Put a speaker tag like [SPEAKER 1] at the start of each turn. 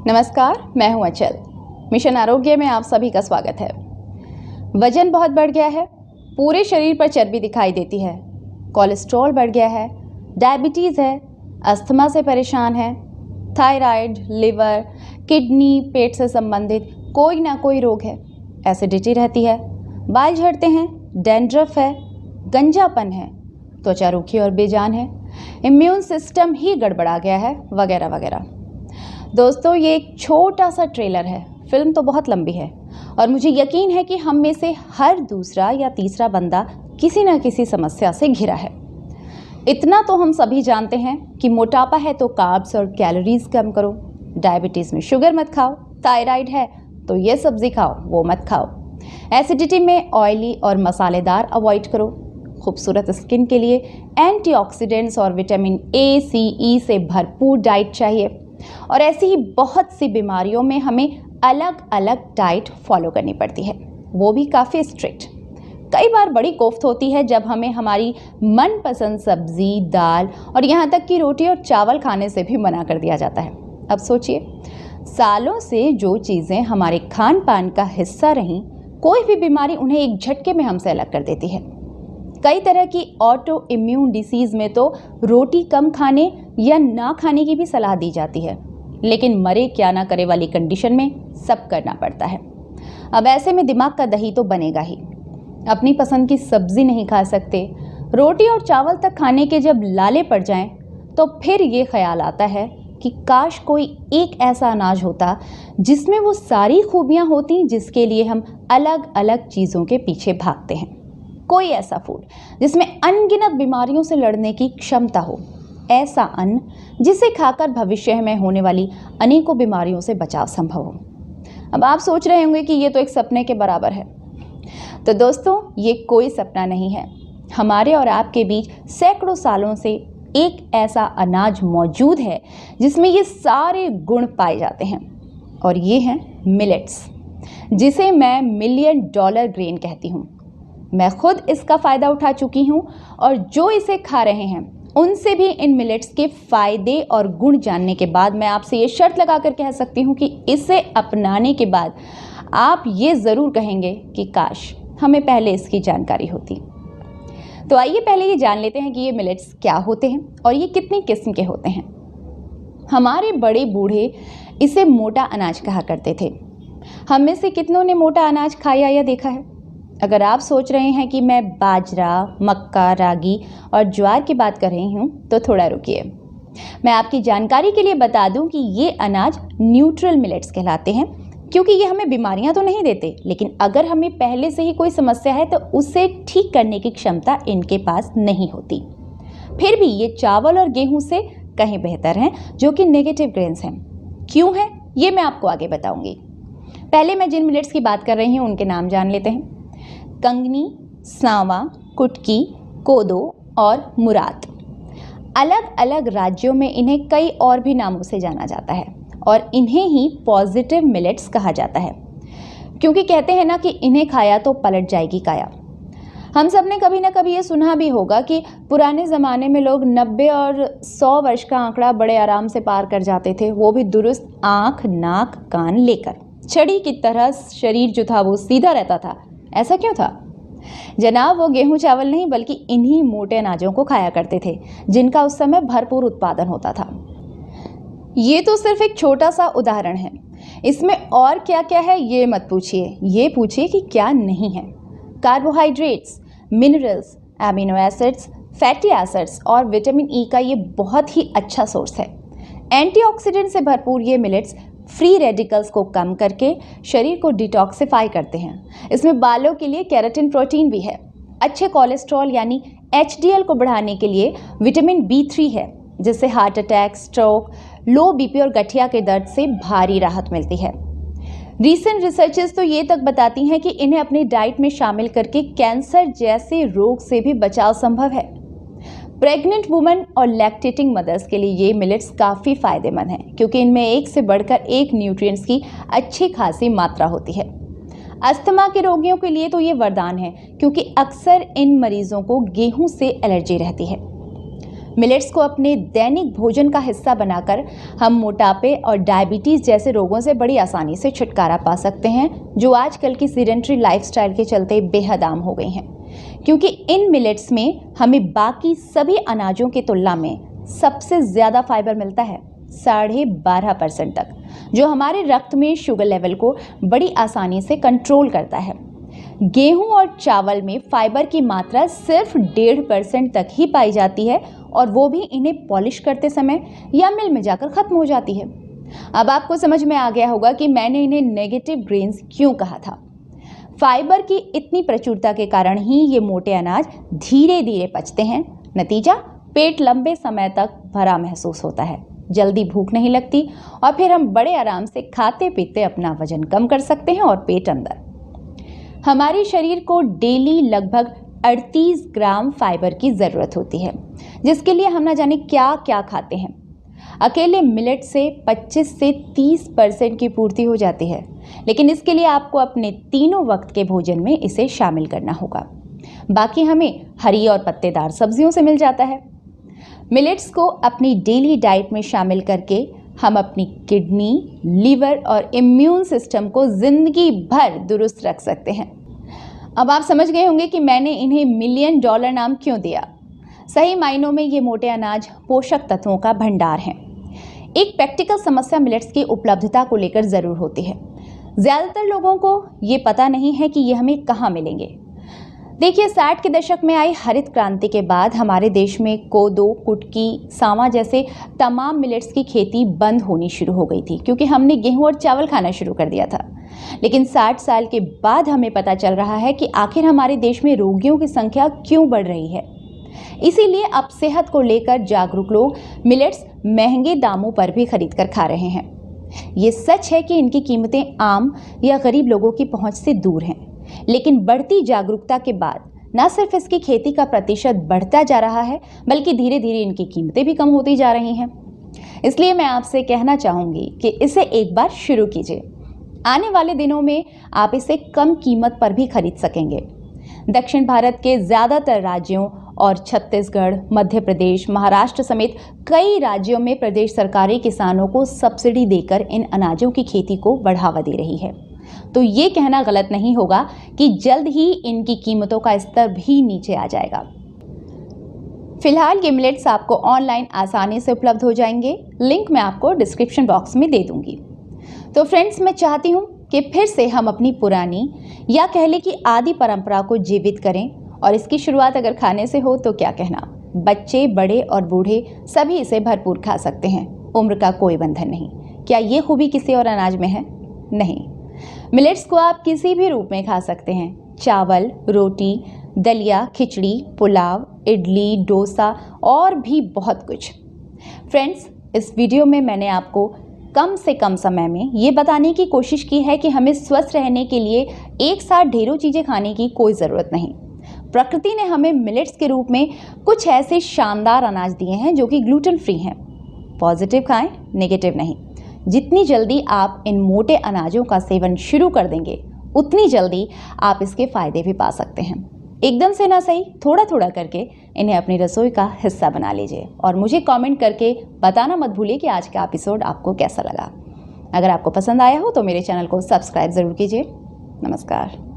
[SPEAKER 1] नमस्कार, मैं हूं अचल। मिशन आरोग्य में आप सभी का स्वागत है। वजन बहुत बढ़ गया है, पूरे शरीर पर चर्बी दिखाई देती है, कोलेस्ट्रॉल बढ़ गया है, डायबिटीज़ है, अस्थमा से परेशान है, थायराइड, लिवर, किडनी, पेट से संबंधित कोई ना कोई रोग है, एसिडिटी रहती है, बाल झड़ते हैं, डैंड्रफ है, गंजापन है, त्वचा रूखी और बेजान है, इम्यून सिस्टम ही गड़बड़ा गया है, वगैरह वगैरह। दोस्तों, ये एक छोटा सा ट्रेलर है। फिल्म तो बहुत लंबी है और मुझे यकीन है कि हम में से हर दूसरा या तीसरा बंदा किसी न किसी समस्या से घिरा है। इतना तो हम सभी जानते हैं कि मोटापा है तो कार्ब्स और कैलोरीज कम करो, डायबिटीज़ में शुगर मत खाओ, थायराइड है तो ये सब्जी खाओ, वो मत खाओ, एसिडिटी में ऑयली और मसालेदार अवॉइड करो, खूबसूरत स्किन के लिए एंटीऑक्सीडेंट्स और विटामिन ए, सी, ई से भरपूर डाइट चाहिए और ऐसी ही बहुत सी बीमारियों में हमें अलग अलग डाइट फॉलो करनी पड़ती है, वो भी काफ़ी स्ट्रिक्ट। कई बार बड़ी कोफ्त होती है जब हमें हमारी मनपसंद सब्जी, दाल और यहाँ तक कि रोटी और चावल खाने से भी मना कर दिया जाता है। अब सोचिए, सालों से जो चीज़ें हमारे खान पान का हिस्सा रहीं, कोई भी बीमारी उन्हें एक झटके में हमसे अलग कर देती है। कई तरह की ऑटो इम्यून डिसीज़ में तो रोटी कम खाने या ना खाने की भी सलाह दी जाती है, लेकिन मरे क्या ना करे वाली कंडीशन में सब करना पड़ता है। अब ऐसे में दिमाग का दही तो बनेगा ही। अपनी पसंद की सब्जी नहीं खा सकते, रोटी और चावल तक खाने के जब लाले पड़ जाएं, तो फिर ये ख्याल आता है कि काश कोई एक ऐसा अनाज होता जिसमें वो सारी खूबियाँ होती जिसके लिए हम अलग अलग चीज़ों के पीछे भागते हैं। कोई ऐसा फूड जिसमें अनगिनत बीमारियों से लड़ने की क्षमता हो, ऐसा अन्न जिसे खाकर भविष्य में होने वाली अनेकों बीमारियों से बचाव संभव हो। अब आप सोच रहे होंगे कि ये तो एक सपने के बराबर है। तो दोस्तों, ये कोई सपना नहीं है। हमारे और आपके बीच सैकड़ों सालों से एक ऐसा अनाज मौजूद है जिसमें ये सारे गुण पाए जाते हैं, और ये हैं मिलेट्स, जिसे मैं $1 मिलियन ग्रेन कहती हूँ। मैं खुद इसका फ़ायदा उठा चुकी हूँ और जो इसे खा रहे हैं उनसे भी इन मिलेट्स के फ़ायदे और गुण जानने के बाद मैं आपसे ये शर्त लगा कर कह सकती हूँ कि इसे अपनाने के बाद आप ये ज़रूर कहेंगे कि काश हमें पहले इसकी जानकारी होती। तो आइए पहले ये जान लेते हैं कि ये मिलेट्स क्या होते हैं और ये कितनी किस्म के होते हैं। हमारे बड़े बूढ़े इसे मोटा अनाज कहा करते थे। हम में से कितनों ने मोटा अनाज खाया या देखा है? अगर आप सोच रहे हैं कि मैं बाजरा, मक्का, रागी और ज्वार की बात कर रही हूँ, तो थोड़ा रुकिए। मैं आपकी जानकारी के लिए बता दूं कि ये अनाज न्यूट्रल मिलेट्स कहलाते हैं, क्योंकि ये हमें बीमारियां तो नहीं देते, लेकिन अगर हमें पहले से ही कोई समस्या है तो उसे ठीक करने की क्षमता इनके पास नहीं होती। फिर भी ये चावल और गेहूं से कहीं बेहतर हैं, जो कि नेगेटिव ग्रेन्स हैं। क्यों है ये मैं आपको आगे बताऊंगी। पहले मैं जिन मिलेट्स की बात कर रही हूँ उनके नाम जान लेते हैं। कंगनी, सांवा, कुटकी, कोदो और मुराद। अलग अलग राज्यों में इन्हें कई और भी नामों से जाना जाता है और इन्हें ही पॉजिटिव मिलेट्स कहा जाता है, क्योंकि कहते हैं ना कि इन्हें खाया तो पलट जाएगी काया। हम सब ने कभी ना कभी ये सुना भी होगा कि पुराने ज़माने में लोग 90 और 100 वर्ष का आंकड़ा बड़े आराम से पार कर जाते थे, वो भी दुरुस्त आँख, नाक, कान लेकर। छड़ी की तरह शरीर जो था वो सीधा रहता था। ऐसा क्यों था? जनाब, वो गेहूं चावल नहीं बल्कि इन्हीं मोटे अनाजों को खाया करते थे, जिनका उस समय भरपूर उत्पादन होता था। ये तो सिर्फ एक छोटा सा उदाहरण है। इसमें और क्या क्या है ये मत पूछिए, ये पूछिए कि क्या नहीं है। Carbohydrates, minerals, amino acids, fatty acids और विटामिन ई का ये बहुत ही अच्छा सोर्स है। एंटीऑक्सीडेंट से भरपूर ये मिलेट्स फ्री रेडिकल्स को कम करके शरीर को डिटॉक्सिफाई करते हैं। इसमें बालों के लिए केराटिन प्रोटीन भी है। अच्छे कोलेस्ट्रॉल यानी एचडीएल को बढ़ाने के लिए विटामिन B3 है, जिससे हार्ट अटैक, स्ट्रोक, लो बीपी और गठिया के दर्द से भारी राहत मिलती है। रीसेंट रिसर्चेस तो ये तक बताती हैं कि इन्हें अपनी डाइट में शामिल करके कैंसर जैसे रोग से भी बचाव संभव है। प्रेग्नेंट वुमेन और लैक्टेटिंग मदर्स के लिए ये मिलेट्स काफ़ी फ़ायदेमंद हैं, क्योंकि इनमें एक से बढ़कर एक न्यूट्रिएंट्स की अच्छी खासी मात्रा होती है। अस्थमा के रोगियों के लिए तो ये वरदान है, क्योंकि अक्सर इन मरीजों को गेहूं से एलर्जी रहती है। मिलेट्स को अपने दैनिक भोजन का हिस्सा बनाकर हम मोटापे और डायबिटीज़ जैसे रोगों से बड़ी आसानी से छुटकारा पा सकते हैं, जो आजकल की सीडेंटरी लाइफस्टाइल के चलते बेहद आम हो गई हैं। क्योंकि इन मिलेट्स में हमें बाकी सभी अनाजों की तुलना में सबसे ज़्यादा फाइबर मिलता है, 12.5% तक, जो हमारे रक्त में शुगर लेवल को बड़ी आसानी से कंट्रोल करता है। गेहूं और चावल में फाइबर की मात्रा सिर्फ 1.5% तक ही पाई जाती है, और वो भी इन्हें पॉलिश करते समय या मिल में जाकर खत्म हो जाती है। अब आपको समझ में आ गया होगा कि मैंने इन्हें नेगेटिव ग्रेन्स क्यों कहा था। फाइबर की इतनी प्रचुरता के कारण ही ये मोटे अनाज धीरे धीरे पचते हैं। नतीजा, पेट लंबे समय तक भरा महसूस होता है, जल्दी भूख नहीं लगती, और फिर हम बड़े आराम से खाते पीते अपना वजन कम कर सकते हैं और पेट अंदर। हमारे शरीर को डेली लगभग 38 ग्राम फाइबर की ज़रूरत होती है, जिसके लिए हम ना जाने क्या क्या खाते हैं। अकेले मिलेट से 25 से 30% की पूर्ति हो जाती है, लेकिन इसके लिए आपको अपने तीनों वक्त के भोजन में इसे शामिल करना होगा। बाकी हमें हरी और पत्तेदार सब्जियों से मिल जाता है। मिलेट्स को अपनी डेली डाइट में शामिल करके हम अपनी किडनी, लीवर और इम्यून सिस्टम को जिंदगी भर दुरुस्त रख सकते हैं। अब आप समझ गए होंगे कि मैंने इन्हें $1,000,000 नाम क्यों दिया। सही मायनों में ये मोटे अनाज पोषक तत्वों का भंडार हैं। एक प्रैक्टिकल समस्या मिलेट्स की उपलब्धता को लेकर ज़रूर होती है। ज़्यादातर लोगों को ये पता नहीं है कि ये हमें कहाँ मिलेंगे। देखिए, 60 के दशक में आई हरित क्रांति के बाद हमारे देश में कोदो, कुटकी, सांवा जैसे तमाम मिलेट्स की खेती बंद होनी शुरू हो गई थी, क्योंकि हमने गेहूं और चावल खाना शुरू कर दिया था। लेकिन 60 साल के बाद हमें पता चल रहा है कि आखिर हमारे देश में रोगियों की संख्या क्यों बढ़ रही है। इसीलिए अब सेहत को लेकर जागरूक लोग मिलेट्स महंगे दामों पर भी खरीद कर खा रहे हैं। ये सच है कि इनकी कीमतें आम या गरीब लोगों की पहुंच से दूर हैं, लेकिन बढ़ती जागरूकता के बाद न सिर्फ इसकी खेती का प्रतिशत बढ़ता जा रहा है, बल्कि धीरे धीरे इनकी कीमतें भी कम होती जा रही हैं। इसलिए मैं आपसे कहना चाहूँगी कि इसे एक बार शुरू कीजिए। आने वाले दिनों में आप इसे कम कीमत पर भी खरीद सकेंगे। दक्षिण भारत के ज़्यादातर राज्यों और छत्तीसगढ़, मध्य प्रदेश, महाराष्ट्र समेत कई राज्यों में प्रदेश सरकारें किसानों को सब्सिडी देकर इन अनाजों की खेती को बढ़ावा दे रही है। तो ये कहना गलत नहीं होगा कि जल्द ही इनकी कीमतों का स्तर भी नीचे आ जाएगा। फिलहाल ये मिलेट्स आपको ऑनलाइन आसानी से उपलब्ध हो जाएंगे। लिंक मैं आपको डिस्क्रिप्शन बॉक्स में दे दूंगी। तो फ्रेंड्स, मैं चाहती हूँ कि फिर से हम अपनी पुरानी या कह लें कि आदि परंपरा को जीवित करें, और इसकी शुरुआत अगर खाने से हो तो क्या कहना। बच्चे, बड़े और बूढ़े सभी इसे भरपूर खा सकते हैं। उम्र का कोई बंधन नहीं। क्या ये खूबी किसी और अनाज में है? नहीं। मिलेट्स को आप किसी भी रूप में खा सकते हैं। चावल, रोटी, दलिया, खिचड़ी, पुलाव, इडली, डोसा और भी बहुत कुछ। फ्रेंड्स, इस वीडियो में मैंने आपको कम से कम समय में ये बताने की कोशिश की है कि हमें स्वस्थ रहने के लिए एक साथ ढेरों चीज़ें खाने की कोई ज़रूरत नहीं। प्रकृति ने हमें मिलेट्स के रूप में कुछ ऐसे शानदार अनाज दिए हैं जो कि ग्लूटेन फ्री हैं। पॉजिटिव खाएं, नेगेटिव नहीं। जितनी जल्दी आप इन मोटे अनाजों का सेवन शुरू कर देंगे, उतनी जल्दी आप इसके फ़ायदे भी पा सकते हैं। एकदम से ना सही, थोड़ा थोड़ा करके इन्हें अपनी रसोई का हिस्सा बना लीजिए, और मुझे कमेंट करके बताना मत भूलिए कि आज का एपिसोड आपको कैसा लगा। अगर आपको पसंद आया हो तो मेरे चैनल को सब्सक्राइब ज़रूर कीजिए। नमस्कार।